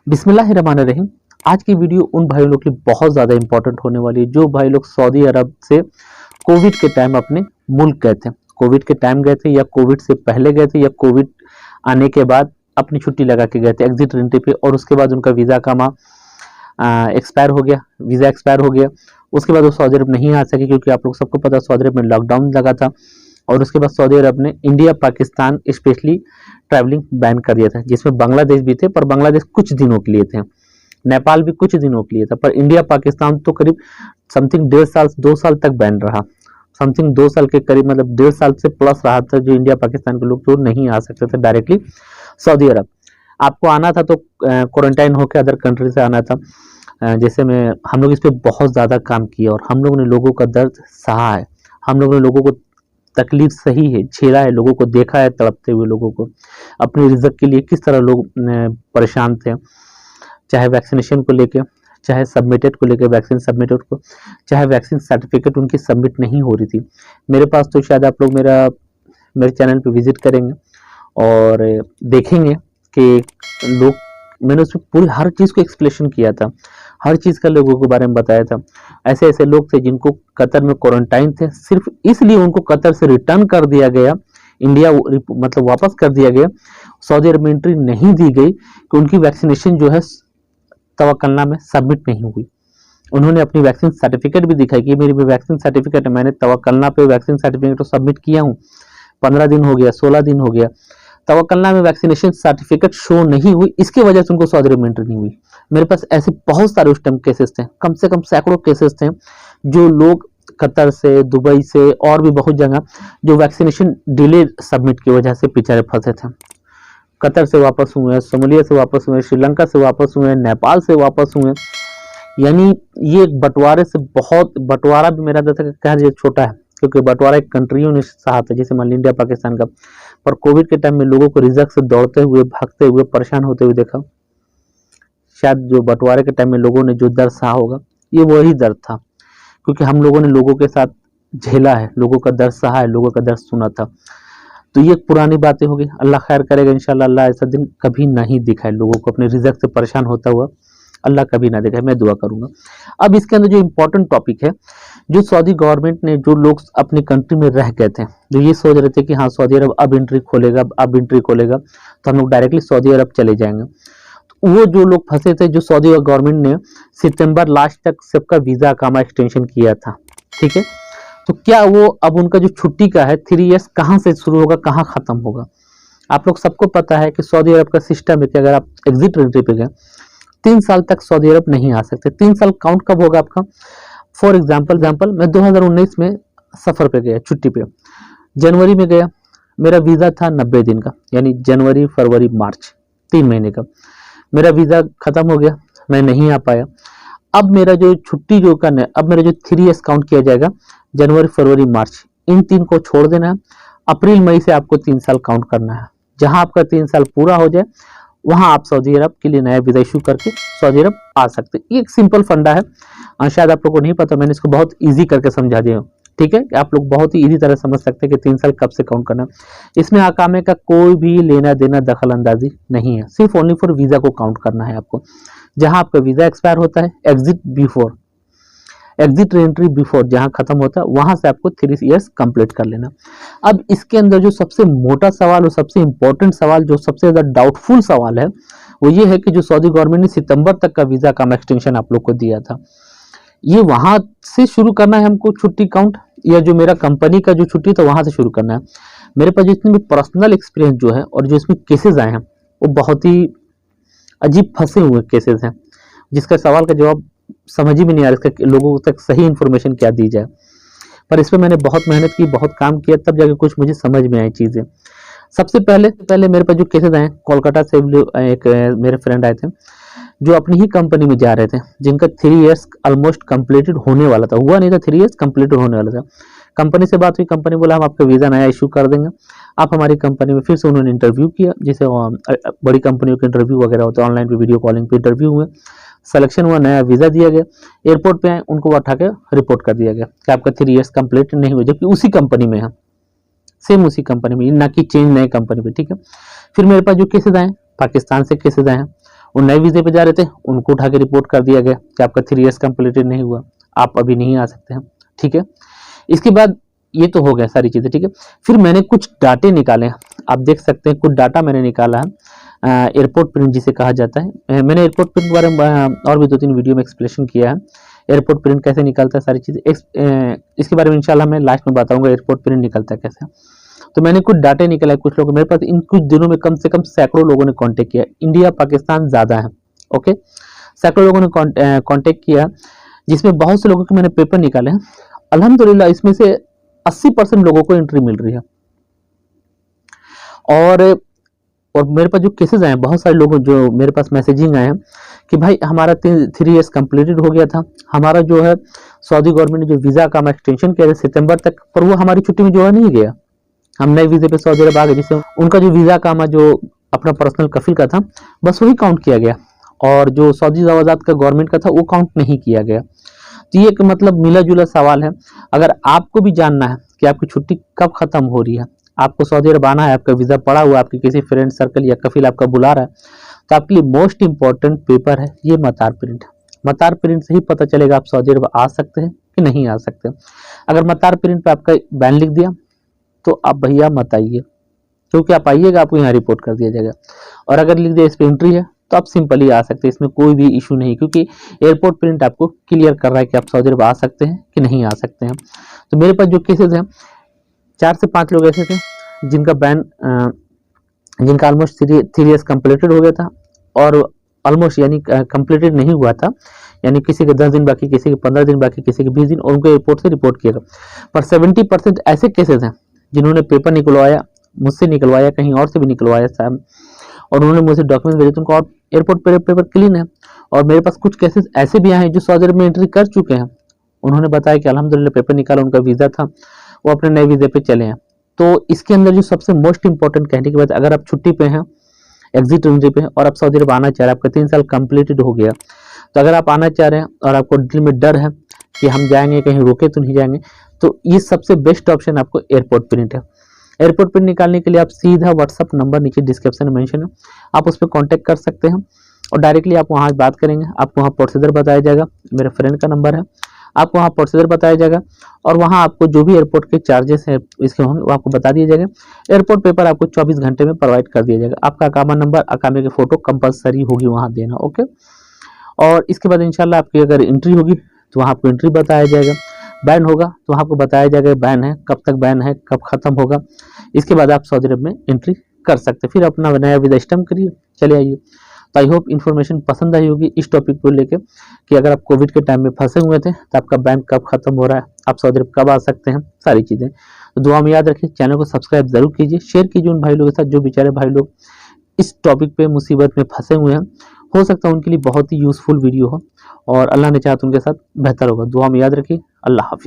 बिस्मिल्लाहिर्रहमानिर्रहीम। आज की वीडियो उन भाई लोग के लिए बहुत ज़्यादा इंपॉर्टेंट होने वाली है जो भाई लोग सऊदी अरब से कोविड के टाइम अपने मुल्क गए थे। कोविड के टाइम गए थे या कोविड से पहले गए थे या कोविड आने के बाद अपनी छुट्टी लगा के गए थे एग्जिट एंट्री पे, और उसके बाद उनका वीज़ा का एक्सपायर हो गया, वीज़ा एक्सपायर हो गया। उसके बाद वो सऊदी अरब नहीं आ सके क्योंकि आप लोग सबको पता है सऊदी अरब में लॉकडाउन लगा था। और उसके बाद सऊदी अरब ने India Pakistan specially travelling ban कर दिया था, जिसमें बांग्लादेश भी थे, पर बांग्लादेश कुछ दिनों के लिए थे, नेपाल भी कुछ दिनों के लिए था, पर इंडिया पाकिस्तान तो करीब समथिंग 1.5 साल 2 साल तक बैन रहा। समथिंग 2 साल के करीब, मतलब 1.5 साल से प्लस रहा था, जो इंडिया पाकिस्तान के लोग तो नहीं आ सकते थे डायरेक्टली सऊदी अरब। आपको आना था तो क्वारंटाइन होकर अदर कंट्री से आना था। जैसे मैं हम लोग इस पर बहुत ज़्यादा काम किया और हम लोगों ने लोगों का दर्द सहा है, हम लोगों ने लोगों को तकलीफ सही है, झेला है, लोगों को देखा है तड़पते हुए, लोगों को अपने रिजक के लिए किस तरह लोग परेशान थे, चाहे वैक्सीनेशन को लेके, चाहे सबमिटेड को लेके वैक्सीन सबमिटेड को, चाहे वैक्सीन सर्टिफिकेट उनकी सबमिट नहीं हो रही थी। मेरे पास तो शायद आप लोग मेरे चैनल पे विजिट करेंगे और देखेंगे कि लोग, मैंने उसमें पूरी हर चीज़ को एक्सप्लेनेशन किया था, हर चीज़ का लोगों के बारे में बताया था। ऐसे ऐसे लोग थे जिनको कतर में क्वारंटाइन थे, सिर्फ इसलिए उनको कतर से रिटर्न कर दिया गया, इंडिया मतलब वापस कर दिया गया, सऊदी अरब में एंट्री नहीं दी गई कि उनकी वैक्सीनेशन जो है तवक्कलना में सबमिट नहीं हुई। उन्होंने अपनी वैक्सीन सर्टिफिकेट भी दिखाई कि मेरी वैक्सीन सर्टिफिकेट है, मैंने तवक्कलना पे वैक्सीन सर्टिफिकेट तो सबमिट किया हूँ, 15 दिन हो गया, 16 दिन हो गया, तवक्कलना में वैक्सीनेशन सर्टिफिकेट शो नहीं हुई, इसकी वजह से उनको सऊदी अरब में एंट्री नहीं हुई। मेरे पास ऐसे बहुत सारे उस टाइम केसेस थे, कम से कम सैकड़ों केसेस थे, जो लोग कतर से, दुबई से और भी बहुत जगह जो वैक्सीनेशन डिले सबमिट की वजह से बेचारे फंसे थे। कतर से वापस हुए, सोमालिया से वापस हुए, श्रीलंका से वापस हुए, नेपाल से वापस हुए। यानी ये बंटवारे से बहुत, बंटवारा भी मेरा कह छोटा है क्योंकि बंटवारा एक कंट्रियों ने सहा था, जैसे मान लीजिए इंडिया पाकिस्तान का। पर कोविड के टाइम में लोगों को रिजक से दौड़ते हुए, भागते हुए, परेशान होते हुए देखा। शायद जो बंटवारे के टाइम में लोगों ने जो दर्द सहा होगा, ये वही दर्द था, क्योंकि हम लोगों ने लोगों के साथ झेला है, लोगों का दर्द सहा है, लोगों का दर्द सुना था। तो ये पुरानी बातें होगी, अल्लाह खैर करेगा इंशाल्लाह। अल्लाह ऐसा दिन कभी नहीं दिखाए लोगों को अपने रिजक से परेशान होता हुआ, अल्लाह कभी ना दिखाए, मैं दुआ करूंगा। अब इसके अंदर जो इम्पोर्टेंट टॉपिक है, जो सऊदी गवर्नमेंट ने, जो लोग अपनी कंट्री में रह गए थे, जो ये सोच रहे थे कि हाँ सऊदी अरब अब एंट्री खोलेगा, अब एंट्री खोलेगा तो हम लोग डायरेक्टली सऊदी अरब चले जाएंगे, तो वो जो लोग फंसे थे, जो सऊदी गवर्नमेंट ने सितंबर लास्ट तक सबका वीजा कामा एक्सटेंशन किया था, ठीक है, तो क्या वो अब उनका जो छुट्टी का है 3 ईयर्स कहाँ से शुरू होगा, कहाँ खत्म होगा? आप लोग सबको पता है कि सऊदी अरब का सिस्टम है कि अगर आप एग्जिट एंट्री पे गए 3 साल तक सऊदी अरब नहीं आ सकते। 3 साल काउंट कब होगा आपका? फॉर एग्जाम्पल मैं 2019 में सफर पे गया, छुट्टी पे, जनवरी में गया, मेरा वीजा था 90 दिन का, यानी जनवरी, फरवरी, मार्च, 3 महीने का। मेरा वीजा खत्म हो गया, मैं नहीं आ पाया। अब मेरा जो छुट्टी जो करना है, अब मेरा जो 3 ईयर्स काउंट किया जाएगा, जनवरी, फरवरी, मार्च, इन 3 को छोड़ देना है। अप्रैल, मई से आपको 3 साल काउंट करना है। जहां आपका 3 साल पूरा हो जाए, वहां आप सऊदी अरब के लिए नया वीजा इशू करके सऊदी अरब आ सकते हैं। ये एक सिंपल फंडा है, शायद आप लोगों को नहीं पता, मैंने इसको बहुत ईजी करके समझा दिया, ठीक है, आप लोग बहुत ही ईजी तरह समझ सकते हैं कि 3 साल कब से काउंट करना। इसमें अकामे का कोई भी लेना देना, दखल अंदाजी नहीं है, सिर्फ ओनली फॉर वीजा को काउंट करना है आपको। जहां आपका वीजा एक्सपायर होता है, एग्जिट एंट्री बिफोर जहां खत्म होता है, वहां से आपको 3 ईयर्स कंप्लीट कर लेना। अब इसके अंदर जो सबसे मोटा सवाल और सबसे इंपॉर्टेंट सवाल, जो सबसे ज्यादा डाउटफुल सवाल है, वो ये है कि जो सऊदी गवर्नमेंट ने सितंबर तक का वीजा का एक्सटेंशन आप लोग को दिया था, ये वहां से शुरू करना है हमको छुट्टी काउंट, या जो मेरा कंपनी का जो छुट्टी था वहां से शुरू करना है? मेरे पास जितने भी पर्सनल एक्सपीरियंस जो है और जो इसमें केसेस आए हैं, वो बहुत ही अजीब फंसे हुए केसेस हैं, जिसका सवाल का जवाब समझ ही में नहीं आ रहा, इसका लोगों तक सही इंफॉर्मेशन क्या दी जाए। पर इस पर मैंने बहुत मेहनत की, बहुत काम किया, तब जाके कुछ मुझे समझ में आई चीजें। सबसे पहले मेरे पास जो केसेस आए, कोलकाता से एक मेरे फ्रेंड आए थे, जो अपनी ही कंपनी में जा रहे थे, जिनका 3 ईयर्स ऑलमोस्ट कंप्लीटेड होने वाला था, हुआ नहीं था, 3 ईयर्स कंप्लीटेड होने वाला था। कंपनी से बात हुई, कंपनी बोला हम आपका वीजा नया इशू कर देंगे, आप हमारी कंपनी में। फिर से उन्होंने इंटरव्यू किया, जैसे बड़ी कंपनियों के इंटरव्यू वगैरह होता है, ऑनलाइन पे, वीडियो कॉलिंग पे इंटरव्यू हुए, सिलेक्शन हुआ, नया वीजा दिया गया, एयरपोर्ट पे आए, उनको उठा के रिपोर्ट कर दिया गया कि आपका 3 ईयर्स कंप्लीट नहीं हुआ, जबकि उसी कंपनी में है, सेम उसी कंपनी में, ना कि चेंज नए कंपनी पे, ठीक है। फिर मेरे पास जो केसेस आए, पाकिस्तान से केसेस आए हैं, वो नए वीजे पे जा रहे थे, उनको उठा के रिपोर्ट कर दिया गया कि आपका 3 इयर्स कंप्लीटेड नहीं हुआ, आप अभी नहीं आ सकते हैं। ठीक है, इसके बाद ये तो हो गया सारी चीज़ें। ठीक है, फिर मैंने कुछ डाटे निकाले हैं, आप देख सकते हैं कुछ डाटा मैंने निकाला है, एयरपोर्ट प्रिंट जिसे कहा जाता है। मैंने एयरपोर्ट प्रिंट के बारे में और भी 2-3 वीडियो में एक्सप्लेनेशन किया है, एयरपोर्ट प्रिंट कैसे निकलता है, सारी चीज़ें इसके बारे में इंशाल्लाह मैं लास्ट में बताऊंगा एयरपोर्ट प्रिंट निकलता है कैसे। तो मैंने कुछ डाटे निकाला है, कुछ लोगों मेरे पास इन कुछ दिनों में कम से कम सैकड़ों लोगों ने कांटेक्ट किया, इंडिया पाकिस्तान ज़्यादा है। ओके, सैकड़ों लोगों ने कांटेक्ट किया, जिसमें बहुत से लोगों के मैंने पेपर निकाले हैं। अल्हम्दुलिल्लाह इसमें से 80% लोगों को एंट्री मिल रही है। और मेरे पास जो केसेस आए हैं, बहुत सारे लोगों जो मेरे पास मैसेजिंग आए हैं कि भाई हमारा 3 इयर्स कंप्लीटेड हो गया था, हमारा जो है सऊदी गवर्नमेंट ने जो वीज़ा का हम एक्सटेंशन किया था सितंबर तक, पर वो हमारी छुट्टी में जो है नहीं गया, हम नए वीज़े पे सऊदी अरब आ गए, जिससे उनका जो वीज़ा काम है जो अपना पर्सनल कफिल का था बस वही काउंट किया गया, और जो सऊदी आज़ाद का गवर्नमेंट का था वो काउंट नहीं किया गया। तो ये एक मतलब मिला जुला सवाल है। अगर आपको भी जानना है कि आपकी छुट्टी कब खत्म हो रही है, आपको सऊदी अरब आना है, आपका वीज़ा पड़ा हुआ, आपके किसी फ्रेंड सर्कल या कफिल आपका बुला रहा है, तो आपके लिए मोस्ट इंपॉर्टेंट पेपर है ये मतार प्रिंट। मतार प्रिंट से ही पता चलेगा आप सऊदी अरब आ सकते हैं कि नहीं आ सकते। अगर मतार प्रिंट पे आपका बैन लिख दिया तो आप भैया मत आइए, क्योंकि आप आइएगा आपको यहाँ रिपोर्ट कर दिया जाएगा। और अगर लिख दिया इस पर एंट्री है तो आप सिंपली आ सकते हैं, इसमें कोई भी इशू नहीं, क्योंकि एयरपोर्ट प्रिंट आपको क्लियर कर रहा है कि आप सऊदी अरब आ सकते हैं कि नहीं आ सकते हैं। तो मेरे पास जो केसेस हैं 4 से 5 लोग ऐसे थे जिनका बैन जिनका ऑलमोस्ट 3 इयर्स कंप्लीटेड हो गया था, और ऑलमोस्ट यानी कंप्लीटेड नहीं हुआ था, यानी किसी के 10 दिन बाकी, किसी के 15 दिन बाकी, किसी के 20 दिन, और उनको एयरपोर्ट से रिपोर्ट किया गया। पर 70% ऐसे केसेस हैं जिन्होंने पेपर निकलवाया, मुझसे निकलवाया, कहीं और से भी निकलवाया साहब, और उन्होंने मुझे डॉक्यूमेंट भेजे, तो उनको और एयरपोर्ट पर पेपर क्लीन है। और मेरे पास कुछ केसेस ऐसे भी आए हैं जो सऊदी अरब में एंट्री कर चुके हैं, उन्होंने बताया कि अल्हम्दुलिल्लाह पेपर निकाला, उनका वीज़ा था, वो अपने नए वीज़े पे चले हैं। तो इसके अंदर जो सबसे मोस्ट इंपॉर्टेंट कहने की बात, अगर आप छुट्टी पे हैं, एग्जिट एंट्री पे हैं, और आप सऊदी अरब आना चाह रहे हैं, आपका 3 साल कंप्लीटेड हो गया, तो अगर आप आना चाह रहे हैं और आपको दिल में डर है कि हम जाएंगे कहीं रोके तो नहीं जाएंगे, तो ये सबसे बेस्ट ऑप्शन आपको एयरपोर्ट प्रिंट है। एयरपोर्ट प्रिंट निकालने के लिए आप सीधा व्हाट्सअप नंबर नीचे डिस्क्रिप्शन में मेंशन है, आप उस पर कॉन्टैक्ट कर सकते हैं, और डायरेक्टली आप वहाँ बात करेंगे, आपको वहाँ प्रोसीजर बताया जाएगा, मेरे फ्रेंड का नंबर है, आपको वहाँ प्रोसीजर बताया जाएगा, और वहाँ आपको जो भी एयरपोर्ट के चार्जेस हैं इसके होंगे वो आपको बता दिए जाएंगे। एयरपोर्ट पेपर आपको 24 घंटे में प्रोवाइड कर दिया जाएगा। आपका अकामा नंबर, अकामे की फ़ोटो कंपलसरी होगी वहाँ देना। ओके, और इसके बाद इंशाल्लाह आपकी अगर एंट्री होगी तो वहाँ आपको एंट्री बताया जाएगा, बैन होगा तो वहाँ आपको बताया जाएगा बैन है, कब तक बैन है, कब खत्म होगा। इसके बाद आप सऊदी अरब में एंट्री कर सकते हैं, फिर अपना नया वीज़ा स्टैम्प करिए, चले आइए। तो आई होप इन्फॉर्मेशन पसंद आई होगी इस टॉपिक को लेके, कि अगर आप कोविड के टाइम में फंसे हुए थे तो आपका बैन कब खत्म हो रहा है, आप सऊदी अरब कब आ सकते हैं, सारी चीज़ें। तो दुआ में याद रखिए, चैनल को सब्सक्राइब जरूर कीजिए, शेयर कीजिए उन भाई लोगों के साथ जो बेचारे भाई लोग इस टॉपिक पे मुसीबत में फंसे हुए हैं, हो सकता है उनके लिए बहुत ही यूज़फुल वीडियो हो, और अल्लाह ने चाहा तो उनके साथ बेहतर होगा। दुआ में याद रखिए। अल्लाह हाफिज़।